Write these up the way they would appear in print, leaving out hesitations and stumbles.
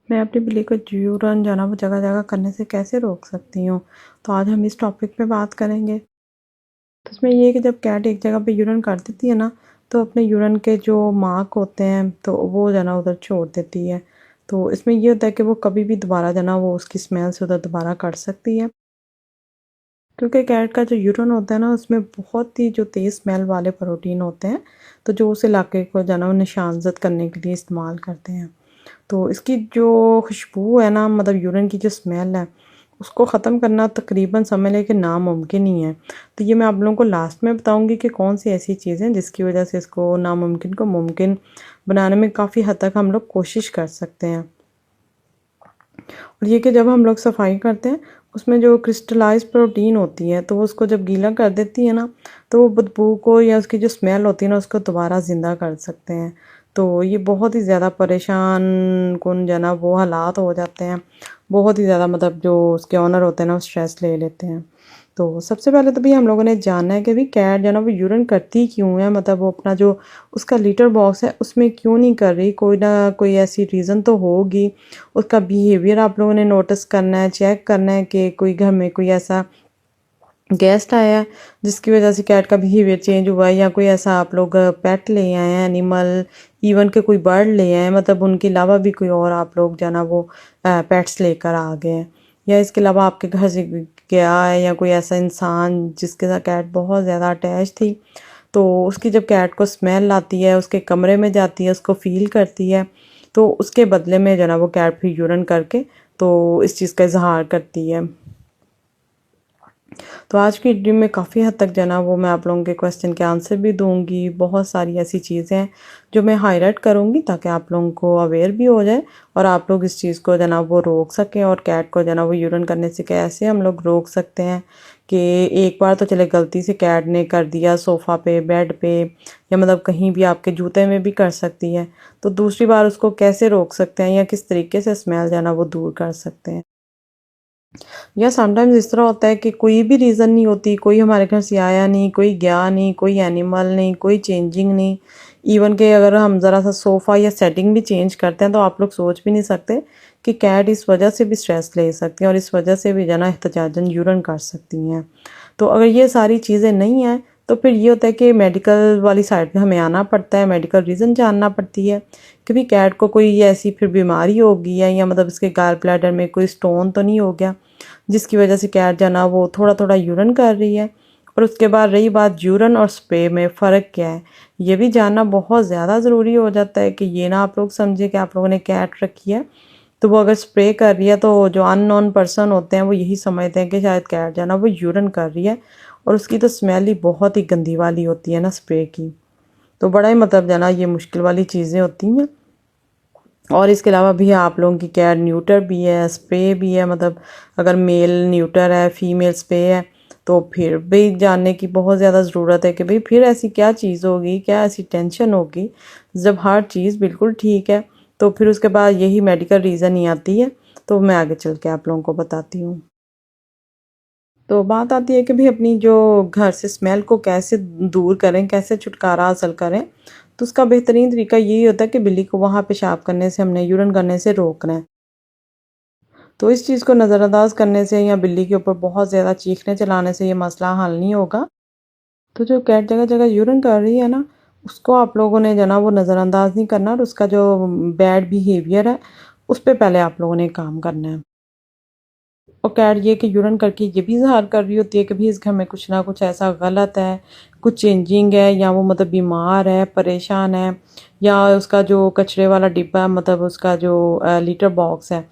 मैं अपनी बिल्ली को यूरन जो है ना वो जगह जगह करने से कैसे रोक सकती हूँ। तो आज हम इस टॉपिक पे बात करेंगे। तो इसमें ये है कि जब कैट एक जगह पे यूरन कर देती है ना, तो अपने यूरन के जो मार्क होते हैं तो वो जो है ना उधर छोड़ देती है। तो इसमें ये होता है कि वो कभी भी दोबारा जो है ना वो उसकी स्मेल से उधर दोबारा कर सकती है, क्योंकि कैट का जो यूरन होता है ना उसमें बहुत ही जो तेज़ स्मेल वाले प्रोटीन होते हैं, तो जो उस इलाके को जो है ना वो निशानजद करने के लिए इस्तेमाल करते हैं। तो इसकी जो खुशबू है ना, मतलब यूरिन की जो स्मेल है, उसको ख़त्म करना तकरीबन समझ लें कि नामुमकिन ही है। तो ये मैं आप लोगों को लास्ट में बताऊंगी कि कौन सी ऐसी चीज़ें जिसकी वजह से इसको नामुमकिन को मुमकिन बनाने में काफ़ी हद तक हम लोग कोशिश कर सकते हैं। और ये कि जब हम लोग सफाई करते हैं, उसमें जो क्रिस्टलाइज प्रोटीन होती है तो वो उसको जब गीला कर देती है ना, तो वो बदबू को या उसकी जो स्मेल होती है ना उसको दोबारा ज़िंदा कर सकते हैं। तो ये बहुत ही ज़्यादा परेशान कुन जो है ना वो हालात हो जाते हैं। बहुत ही ज़्यादा मतलब जो उसके ओनर होते हैं ना वो स्ट्रेस ले लेते हैं। तो सबसे पहले तो भई हम लोगों ने जानना है कि भई कैट जो है ना वो यूरिन करती क्यों है, मतलब वो अपना जो उसका लिटर बॉक्स है उसमें क्यों नहीं कर रही, कोई ना कोई ऐसी रीज़न तो होगी। उसका बिहेवियर आप लोगों ने नोटिस करना है, चेक करना है कि कोई घर में कोई ऐसा गेस्ट आया है जिसकी वजह से कैट का बिहेवियर चेंज हुआ है, या कोई ऐसा आप लोग पेट ले आए हैं, एनिमल, इवन के कोई बर्ड ले आए हैं, मतलब उनके अलावा भी कोई और आप लोग जो है ना वो पेट्स लेकर आ गए हैं, या इसके अलावा आपके घर से गया है या कोई ऐसा इंसान जिसके साथ कैट बहुत ज़्यादा अटैच थी, तो उसकी जब कैट को स्मेल आती है, उसके कमरे में जाती है, उसको फील करती है, तो उसके बदले में जो है ना वो कैट फिर यूरिन करके तो इस चीज़ का इजहार करती है। तो आज की वीडियो में काफ़ी हद तक जो है ना वो मैं आप लोगों के क्वेश्चन के आंसर भी दूंगी। बहुत सारी ऐसी चीज़ें हैं जो मैं हाईलाइट करूंगी ताकि आप लोगों को अवेयर भी हो जाए और आप लोग इस चीज़ को जो है ना वो रोक सकें, और कैट को जो है ना वो यूरिन करने से कैसे हम लोग रोक सकते हैं। कि एक बार तो चले गलती से कैट ने कर दिया सोफ़ा पे, बेड पे, या मतलब कहीं भी आपके जूते में भी कर सकती है, तो दूसरी बार उसको कैसे रोक सकते हैं या किस तरीके से स्मेल जो है ना वो दूर कर सकते हैं। या समटाइम्स इस तरह होता है कि कोई भी रीज़न नहीं होती, कोई हमारे घर से आया नहीं, कोई गया नहीं, कोई एनिमल नहीं, कोई चेंजिंग नहीं। इवन के अगर हम ज़रा सा सोफ़ा या सेटिंग भी चेंज करते हैं तो आप लोग सोच भी नहीं सकते कि कैट इस वजह से भी स्ट्रेस ले सकती हैं और इस वजह से भी जना एहतजाजन यूरन कर सकती हैं। तो अगर ये सारी चीज़ें नहीं हैं तो फिर ये होता है कि मेडिकल वाली साइड पे हमें आना पड़ता है, मेडिकल रीज़न जानना पड़ती है कि भी कैट को कोई ऐसी फिर बीमारी होगी है, या मतलब इसके गाल ब्लैडर में कोई स्टोन तो नहीं हो गया जिसकी वजह से कैट जो ना वो थोड़ा थोड़ा यूरन कर रही है। और उसके बाद रही बात यूरन और स्प्रे में फ़र्क क्या है, ये भी जानना बहुत ज़्यादा ज़रूरी हो जाता है। कि ये ना आप लोग समझे कि आप लोगों ने कैट रखी है तो वो अगर स्प्रे कर रही है तो जो अननोन पर्सन होते हैं वो यही समझते हैं कि शायद कैट जो है ना वो यूरन कर रही है, और उसकी तो स्मेल ही बहुत ही गंदी वाली होती है ना स्प्रे की। तो बड़ा ही मतलब जो है ना ये मुश्किल वाली चीज़ें होती हैं। और इसके अलावा भी आप लोगों की कैट न्यूटर भी है, स्प्रे भी है, मतलब अगर मेल न्यूटर है, फीमेल स्प्रे है, तो फिर भी जानने की बहुत ज़्यादा ज़रूरत है कि भाई फिर ऐसी क्या चीज़ होगी, क्या ऐसी टेंशन होगी। जब हर चीज़ बिल्कुल ठीक है तो फिर उसके बाद यही मेडिकल रीज़न ही आती है। तो मैं आगे चल के आप लोगों को बताती हूँ। तो बात आती है कि भाई अपनी जो घर से स्मेल को कैसे दूर करें, कैसे छुटकारा हासिल करें। तो उसका बेहतरीन तरीका यही होता है कि बिल्ली को वहाँ पेशाब करने से, हमने यूरिन करने से रोकना है। तो इस चीज़ को नज़रअंदाज करने से या बिल्ली के ऊपर बहुत ज़्यादा चीखने चलाने से ये मसला हल नहीं होगा। तो जो कैट जगह जगह यूरिन कर रही है ना, उसको आप लोगों ने जो ना वो नज़रअंदाज नहीं करना, और उसका जो बैड बिहेवियर है उस पर पहले आप लोगों ने काम करना है। और कैट ये कि यूरिन करके ये भी इज़हार कर रही होती है कि भाई इस घर में कुछ ना कुछ ऐसा गलत है, कुछ चेंजिंग है, या वो मतलब बीमार है, परेशान है, या उसका जो कचरे वाला डिब्बा है, मतलब उसका जो लीटर बॉक्स है,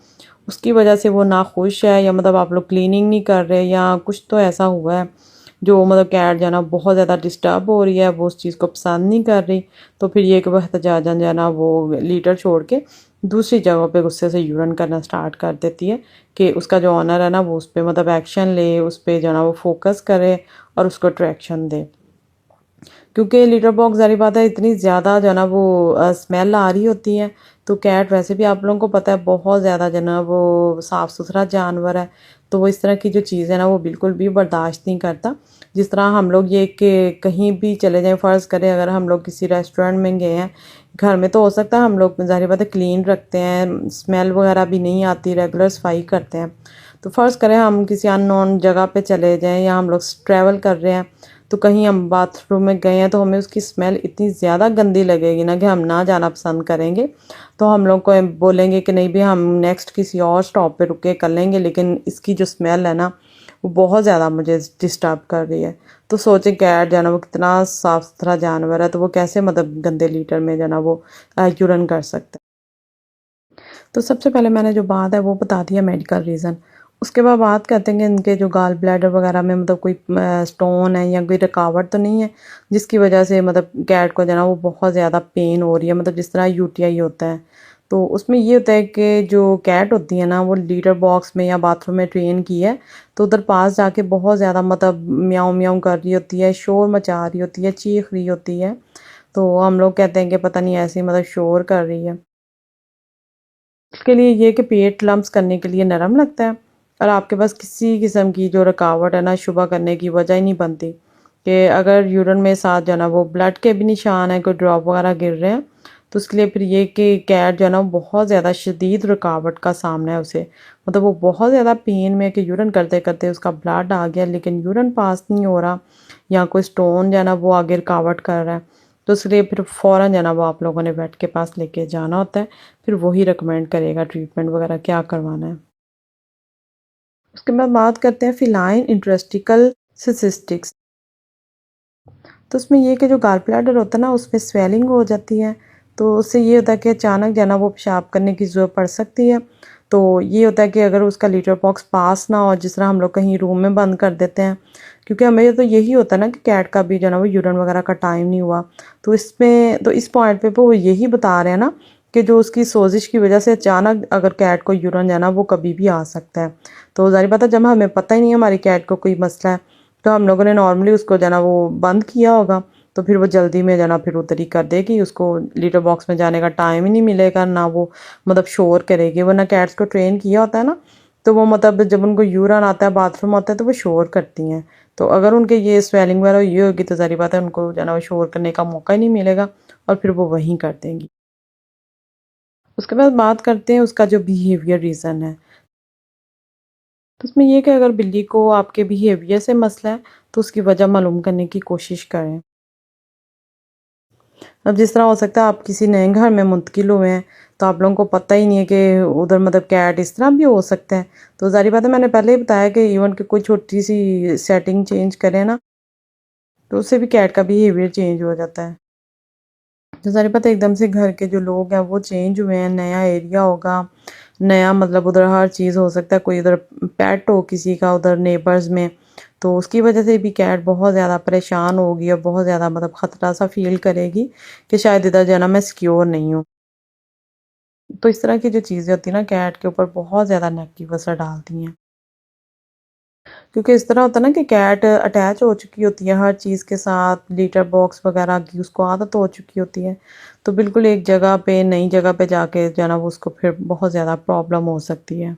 उसकी वजह से वो नाखुश है, या मतलब आप लोग क्लीनिंग नहीं कर रहे, या कुछ तो ऐसा हुआ है जो मतलब कैट जो है ना बहुत ज़्यादा डिस्टर्ब हो रही है, वो उस चीज़ को पसंद नहीं कर रही। तो फिर ये कि वह एहतजाजन जो है ना वो लीटर छोड़ के दूसरी जगह पे गुस्से से यूरिन करना स्टार्ट कर देती है, कि उसका जो ऑनर है ना वो उस पर मतलब एक्शन ले, उस पर जो है ना वो फोकस करे और उसको ट्रैक्शन दे। क्योंकि लीटर बॉक्स ज़ाहिर बात है इतनी ज़्यादा जो है ना वो स्मेल आ रही होती है। तो कैट वैसे भी आप लोगों को पता है बहुत ज़्यादा जो है ना वो साफ़ सुथरा जानवर है, तो वो इस तरह की जो चीज़ है ना वो बिल्कुल भी बर्दाश्त नहीं करता। जिस तरह हम लोग ये कि कहीं भी चले जाएं, फ़र्ज़ करें अगर हम लोग किसी रेस्टोरेंट में गए हैं, घर में तो हो सकता है हम लोग ज़ाहिर बात है क्लीन रखते हैं, स्मेल वगैरह भी नहीं आती, रेगुलर सफाई करते हैं। तो फ़र्ज़ करें हम किसी अननोन जगह पे चले जाएं या हम लोग ट्रैवल कर रहे हैं, तो कहीं हम बाथरूम में गए हैं तो हमें उसकी स्मेल इतनी ज़्यादा गंदी लगेगी ना कि हम ना जाना पसंद करेंगे। तो हम लोग को बोलेंगे कि नहीं भी हम नेक्स्ट किसी और स्टॉप पे रुक के कर लेंगे, लेकिन इसकी जो स्मेल है ना वो बहुत ज़्यादा मुझे डिस्टर्ब कर रही है। तो सोचें कैट जो है ना वो कितना साफ़ सुथरा जानवर है, तो वो कैसे मतलब गंदे लीटर में जो है ना वो यूरन कर सकता है। तो सबसे पहले मैंने जो बात है वो बता दिया मेडिकल रीज़न। उसके बाद बात करते हैं कि इनके जो गॉल ब्लैडर वगैरह में मतलब कोई स्टोन है या कोई रुकावट तो नहीं है, जिसकी वजह से मतलब कैट को जो है ना वो बहुत ज़्यादा पेन हो रही है, मतलब जिस तरह यूटीआई होता है। तो उसमें ये होता है कि जो कैट होती है ना वो लीटर बॉक्स में या बाथरूम में ट्रेन की है, तो उधर पास जाके बहुत ज़्यादा मतलब म्याऊं म्याऊं कर रही होती है, शोर मचा रही होती है, चीख रही होती है। तो हम लोग कहते हैं कि पता नहीं ऐसे ही मतलब शोर कर रही है। इसके लिए ये कि पेट लम्प्स करने के लिए नरम लगता है, और आपके पास किसी किस्म की जो रुकावट है ना शुबा करने की वजह ही नहीं बनती कि अगर यूरिन में साथ जो है ना वो ब्लड के भी निशान है, कोई ड्रॉप वगैरह गिर रहे हैं, तो उसके लिए फिर ये कि कैट जो है ना बहुत ज़्यादा शदीद रुकावट का सामना है उसे, मतलब वो बहुत ज़्यादा पेन में कि यूरिन करते करते उसका ब्लड आ गया लेकिन यूरिन पास नहीं हो रहा, या कोई स्टोन जो है ना वो आगे रुकावट कर रहा है, तो इसलिए फिर फ़ौरन जो है ना वो आप लोगों ने वेट के पास लेके जाना होता है। फिर वही रिकमेंड करेगा ट्रीटमेंट वगैरह क्या करवाना है। उसके बाद बात करते हैं फिलाइन इंटरेस्टिकल सिसिस्टिक्स। तो उसमें ये कि जो गॉल ब्लैडर होता है ना उसमें स्वेलिंग हो जाती है, तो उससे ये होता है कि अचानक जो है ना वो पेशाब करने की ज़रूरत पड़ सकती है। तो ये होता है कि अगर उसका लीटर बॉक्स पास ना हो, जिस तरह हम लोग कहीं रूम में बंद कर देते हैं, क्योंकि हमें तो यही होता है ना कि कैट का भी जो है ना वो यूरिन वगैरह का टाइम नहीं हुआ। तो इसमें तो इस पॉइंट पे वो यही बता रहे हैं ना कि जो उसकी सोजिश की वजह से अचानक अगर कैट को यूरिन जो है ना वो कभी भी आ सकता है। तो ज़ाहिर बात है जब हमें पता ही नहीं है हमारी कैट को कोई मसला है, तो हम लोगों ने नॉर्मली उसको जो है ना वो बंद किया होगा, तो फिर वो जल्दी में जो है ना फिर उधर ही कर देगी, उसको लीटर बॉक्स में जाने का टाइम ही नहीं मिलेगा, ना वो मतलब शोर करेगी। वरना कैट्स को ट्रेन किया होता है ना, तो वो मतलब जब उनको यूरिन आता है, बाथरूम आता है, तो वो शोर करती हैं। तो अगर उनके ये स्वेलिंग वगैरह ये होगी तो ज़ाहिर बात है उनको जो है ना वो शोर करने का मौका ही नहीं मिलेगा, और फिर वो वहीं कर देंगी। उसके बाद बात करते हैं उसका जो बिहेवियर रीज़न है। तो उसमें ये कि अगर बिल्ली को आपके बिहेवियर से मसला है, तो उसकी वजह मालूम करने की कोशिश करें। अब जिस तरह हो सकता है आप किसी नए घर में मुंतकिल हुए हैं, तो आप लोगों को पता ही नहीं है कि उधर मतलब कैट इस तरह भी हो सकता है। तो ज़ाहिर बात है मैंने पहले ही बताया कि इवन कि कोई छोटी सी सेटिंग चेंज करें ना, तो उससे भी कैट का बिहेवियर चेंज हो जाता है। तो ज़ाहिर बात है एकदम से घर के जो लोग हैं वो चेंज हुए हैं, नया एरिया होगा, नया मतलब उधर हर चीज़ हो सकता है, कोई उधर पेट हो किसी का उधर नेबर्स में, तो उसकी वजह से भी कैट बहुत ज़्यादा परेशान होगी और बहुत ज़्यादा मतलब ख़तरा सा फील करेगी कि शायद इधर जो है ना मैं सिक्योर नहीं हूँ। तो इस तरह की जो चीज़ें होती हैं ना कैट के ऊपर बहुत ज़्यादा नेगेटिव असर डालती हैं, क्योंकि इस तरह होता है ना कि कैट अटैच हो चुकी होती है हर चीज़ के साथ, लीटर बॉक्स वगैरह की उसको आदत हो चुकी होती है, तो बिल्कुल एक जगह पे नई जगह पे जाके जो है ना वो उसको फिर बहुत ज़्यादा प्रॉब्लम हो सकती है।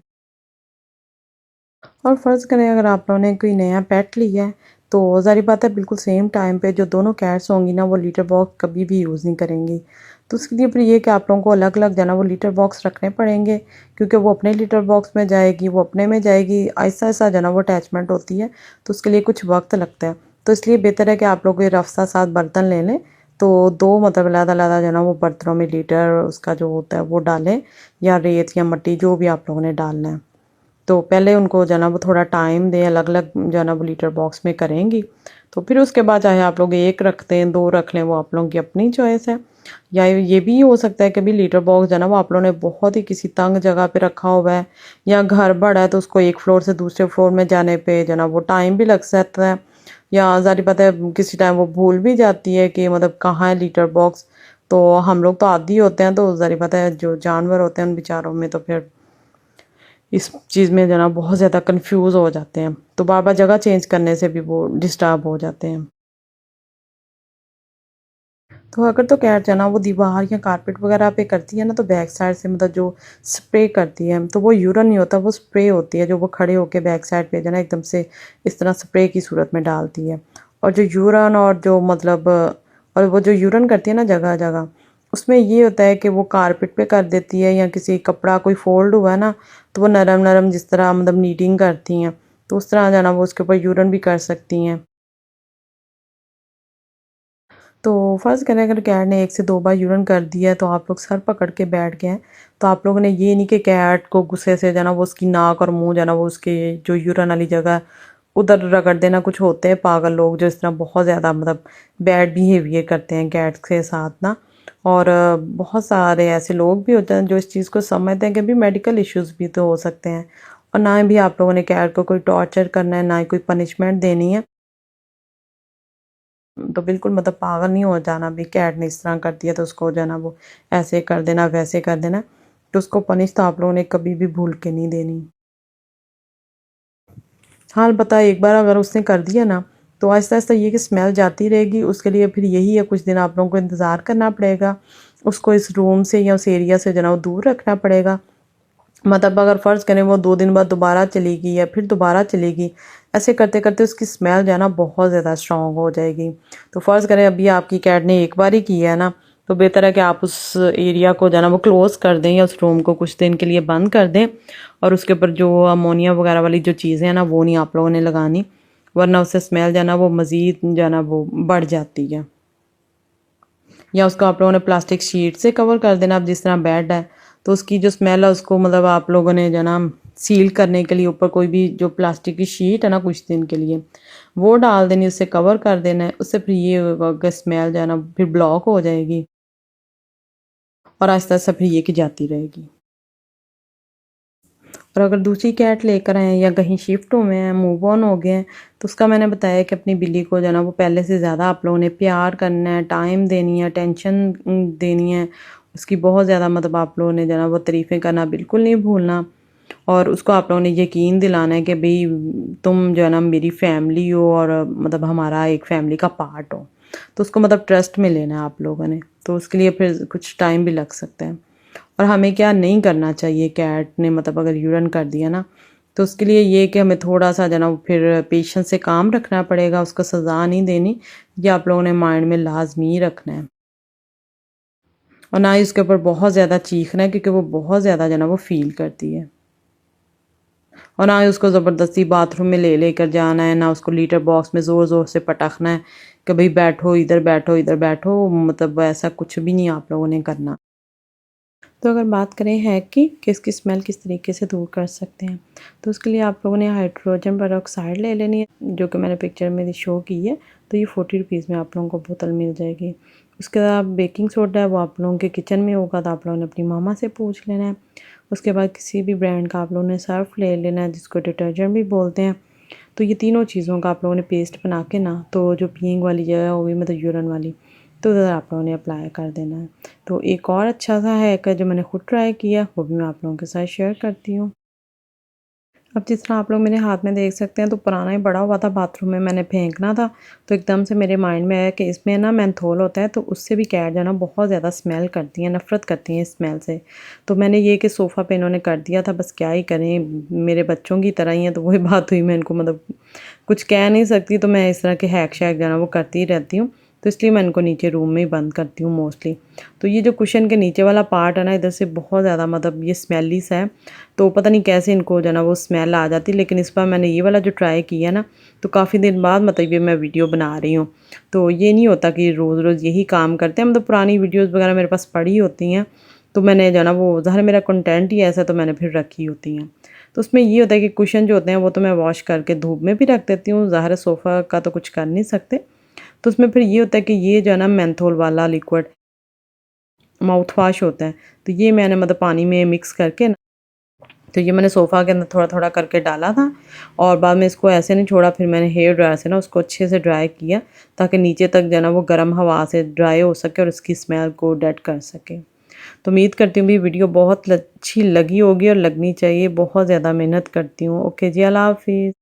और फ़र्ज़ करें अगर आप लोगों ने कोई नया पेट लिया है, तो ज़ाहिर बात है बिल्कुल सेम टाइम पे जो दोनों कैट्स होंगी ना वो लीटर बॉक्स कभी भी यूज़ नहीं करेंगी। तो उसके लिए फिर ये कि आप लोगों को अलग-अलग जो है ना वो लीटर बॉक्स रखने पड़ेंगे, क्योंकि वो अपने लीटर बॉक्स में जाएगी, वो अपने में जाएगी, आहिस्ता-आहिस्ता जो है ना वो अटैचमेंट होती है, तो उसके लिए कुछ वक़्त लगता है। तो इसलिए बेहतर है कि आप लोग ये रफ़्ता साथ बर्तन ले लें, तो 2 मतलब अलग-अलग जो है ना वो बर्तनों में लीटर उसका जो होता है वो डालें, या रेत या मिट्टी जो भी आप लोगों ने डालना है। तो पहले उनको जो है ना वो थोड़ा टाइम दें, अलग-अलग जो है ना वो लीटर बॉक्स में करेंगी। तो फिर उसके बाद चाहे आप लोग 1 रखते हैं, 2 रख लें, वो आप लोगों की अपनी चॉइस है। या ये भी हो सकता है कि भई लीटर बॉक्स जो है ना वो आप लोगों ने बहुत ही किसी तंग जगह पे रखा हुआ है, या घर बड़ा है तो उसको एक फ्लोर से दूसरे फ्लोर में जाने पे जो है ना वो टाइम भी लग सकता है। या ज़ाहिर बात है किसी टाइम वो भूल भी जाती है कि मतलब कहाँ है लीटर बॉक्स। तो हम लोग तो आदी होते हैं, तो ज़ाहिर बात है जो जानवर होते हैं उन बेचारों में तो फिर इस चीज़ में जो है ना बहुत ज़्यादा कन्फ्यूज़ हो जाते हैं, तो बार-बार जगह चेंज करने से भी वो डिस्टर्ब हो जाते हैं। तो अगर तो कैट जो ना वो दीवार या कारपेट वगैरह पे करती है ना, तो बैक साइड से मतलब जो स्प्रे करती है, तो वो यूरन नहीं होता, वो स्प्रे होती है जो वो खड़े होके बैक साइड पे जो ना एकदम से इस तरह स्प्रे की सूरत में डालती है। और जो यूरन और जो मतलब और वो जो यूरन करती है ना जगह जगह, उसमें ये होता है कि वो कारपेट पे कर देती है या किसी कपड़ा कोई फोल्ड हुआ है ना, तो वो नरम नरम जिस तरह मतलब नीटिंग करती हैं, तो उस तरह जो है ना वो उसके ऊपर यूरन भी कर सकती हैं। तो फ़र्ज़ करें अगर कैट ने 1 से 2 बार यूरिन कर दिया है, तो आप लोग सर पकड़ के बैठ गए हैं, तो आप लोगों ने ये नहीं कि कैट को गुस्से से जो है ना वो उसकी नाक और मुँह जो है ना वो उसके जो यूरिन वाली जगह है, उधर रगड़ देना। कुछ होते हैं पागल लोग जो इस तरह बहुत ज़्यादा मतलब बैड बिहेवियर करते हैं कैट्स के साथ ना। और बहुत सारे ऐसे लोग भी होते हैं जो इस चीज़ को समझते हैं कि भी मेडिकल इश्यूज़ भी तो हो सकते हैं। और ना भी आप लोगों ने कैट को कोई टॉर्चर करना है, ना ही कोई पनिशमेंट देनी है। तो बिल्कुल मतलब पागल नहीं हो जाना भी कैट ने इस तरह कर दिया तो उसको जो है ना वो ऐसे कर देना वैसे कर देना। तो उसको पनिश तो आप लोगों ने कभी भी भूल के नहीं देनी। हाँ अलबत्ता एक बार अगर उसने कर दिया ना, तो आहिस्ता आहिस्ता ये कि स्मेल जाती रहेगी, उसके लिए फिर यही है कुछ दिन आप लोगों को इंतज़ार करना पड़ेगा। उसको इस रूम से या उस एरिया से जो है ना वो दूर रखना पड़ेगा। मतलब अगर फ़र्ज़ करें वो 2 दिन बाद दोबारा चलेगी या फिर दोबारा चलेगी, ऐसे करते करते उसकी स्मेल जो है ना बहुत ज़्यादा स्ट्रॉन्ग हो जाएगी। तो फ़र्ज़ करें अभी आपकी कैट ने एक बार ही किया है ना, तो बेहतर है कि आप उस एरिया को जो है ना वो क्लोज़ कर दें या उस रूम को कुछ दिन के लिए बंद कर दें। और उसके ऊपर जो अमोनिया वगैरह वाली जो चीज़ें हैं ना वो नहीं आप लोगों ने लगानी, वरना उससे स्मेल जो है ना वो मज़ीद जो है ना वो बढ़ जाती है। या उसको आप लोगों ने प्लास्टिक शीट से कवर कर देना। अब जिस तरह बेड है तो उसकी जो स्मेल है उसको मतलब आप लोगों ने जो ना सील करने के लिए ऊपर कोई भी जो प्लास्टिक की शीट है ना कुछ दिन के लिए वो डाल देनी, उससे कवर कर देना है। उससे फिर ये होगा कि स्मेल जो है ना फिर ब्लॉक हो जाएगी और आहिस्ता आहिस्ता फिर ये की जाती रहेगी। और अगर दूसरी कैट लेकर आए हैं या कहीं शिफ्ट हुए हैं, मूव ऑन हो गए हैं, तो उसका मैंने बताया कि अपनी बिल्ली को जो है ना वो पहले से ज़्यादा आप लोगों ने प्यार करना है, टाइम देनी है, अटेंशन देनी है। उसकी बहुत ज़्यादा मतलब आप लोगों ने जो है ना वो तारीफ़ें करना बिल्कुल नहीं भूलना। और उसको आप लोगों ने यकीन दिलाना है कि भई तुम जो है ना मेरी फैमिली हो और मतलब हमारा एक फैमिली का पार्ट हो। तो उसको मतलब ट्रस्ट में लेना है आप लोगों ने। तो उसके लिए फिर कुछ टाइम भी लग सकता है। और हमें क्या नहीं करना चाहिए कैट ने मतलब अगर यूरिन कर दिया ना, तो उसके लिए ये कि हमें थोड़ा-सा जो है ना वो फिर पेशेंस से काम रखना पड़ेगा, उसको सज़ा नहीं देनी। ये आप लोगों ने माइंड में लाज़मी रखना है। और ना ही उसके ऊपर बहुत ज़्यादा चीखना है क्योंकि वो बहुत ज़्यादा जो है ना वो फ़ील करती है। और ना ही उसको ज़बरदस्ती बाथरूम में ले लेकर जाना है, ना उसको लीटर बॉक्स में ज़ोर ज़ोर से पटकना है कि भाई बैठो इधर बैठो इधर बैठो, मतलब ऐसा कुछ भी नहीं आप लोगों ने करना। तो अगर बात करें हैक की इसकी स्मेल किस तरीके से दूर कर सकते हैं, तो उसके लिए आप लोगों ने हाइड्रोजन पेरोक्साइड ले लेनी है जो कि मैंने पिक्चर में शो की है। तो ये 40 रुपीज़ में आप लोगों को बोतल मिल जाएगी। उसके बाद बेकिंग सोडा है वो आप लोगों के किचन में होगा, तो आप लोगों ने अपनी मामा से पूछ लेना है। उसके बाद किसी भी ब्रांड का आप लोगों ने सर्फ ले लेना है जिसको डिटर्जेंट भी बोलते हैं। तो ये तीनों चीज़ों का आप लोगों ने पेस्ट बना के ना, तो जो पीइंग वाली जगह होगी मतलब यूरिन वाली, तो उधर आप लोगों ने अप्लाई कर देना है। तो एक और अच्छा सा हैक है जो मैंने खुद ट्राई किया, वो भी मैं आप लोगों के साथ शेयर करती हूँ। अब जिस तरह आप लोग मेरे हाथ में देख सकते हैं, तो पुराना ही बड़ा हुआ था, बाथरूम में मैंने फेंकना था, तो एकदम से मेरे माइंड में आया कि इसमें ना मेंथोल होता है, तो उससे भी कैट जो है ना बहुत ज़्यादा स्मेल करती हैं, नफ़रत करती हैं इस स्मेल से। तो मैंने ये कि सोफ़ा पे इन्होंने कर दिया था, बस क्या ही करें, मेरे बच्चों की तरह ही हैं, तो वही बात हुई, मैं इनको मतलब कुछ कह नहीं सकती, तो मैं इस तरह के हैक शैक जो है ना वो करती ही रहती हूँ। तो इसलिए मैं इनको नीचे रूम में ही बंद करती हूँ मोस्टली। तो ये जो कुशन के नीचे वाला पार्ट है ना, इधर से बहुत ज़्यादा मतलब ये स्मेली सा है, तो पता नहीं कैसे इनको जो है ना वो स्मेल आ जाती। लेकिन इस बार मैंने ये वाला जो ट्राई किया ना, तो काफ़ी दिन बाद मतलब ये मैं वीडियो बना रही हूँ। तो ये नहीं होता कि रोज़ रोज़ यही काम करते हैं, मतलब पुरानी वीडियोज़ वगैरह मेरे पास पड़ी होती हैं, तो मैंने जो है ना वो ज़ाहिर मेरा कंटेंट ही ऐसा, तो मैंने फिर रखी होती हैं। तो उसमें ये होता है कि कुशन जो होते हैं वो तो मैं वॉश करके धूप में भी रख देती हूँ, ज़ाहिर है सोफ़ा का तो कुछ कर नहीं सकते। तो उसमें फिर ये होता है कि ये जो है ना मेंथोल वाला लिक्विड माउथ वॉश होता है, तो ये मैंने मतलब पानी में मिक्स करके ना, तो ये मैंने सोफ़ा के अंदर थोड़ा-थोड़ा करके डाला था और बाद में इसको ऐसे नहीं छोड़ा, फिर मैंने हेयर ड्रायर से ना उसको अच्छे से ड्राई किया ताकि नीचे तक जो है ना वो गर्म हवा से ड्राई हो सके और उसकी स्मेल को डेड कर सके। तो उम्मीद करती हूँ भी वीडियो बहुत अच्छी लगी होगी और लगनी चाहिए, बहुत ज़्यादा मेहनत करती हूँ। ओके जी, अल्लाह हाफ़िज़।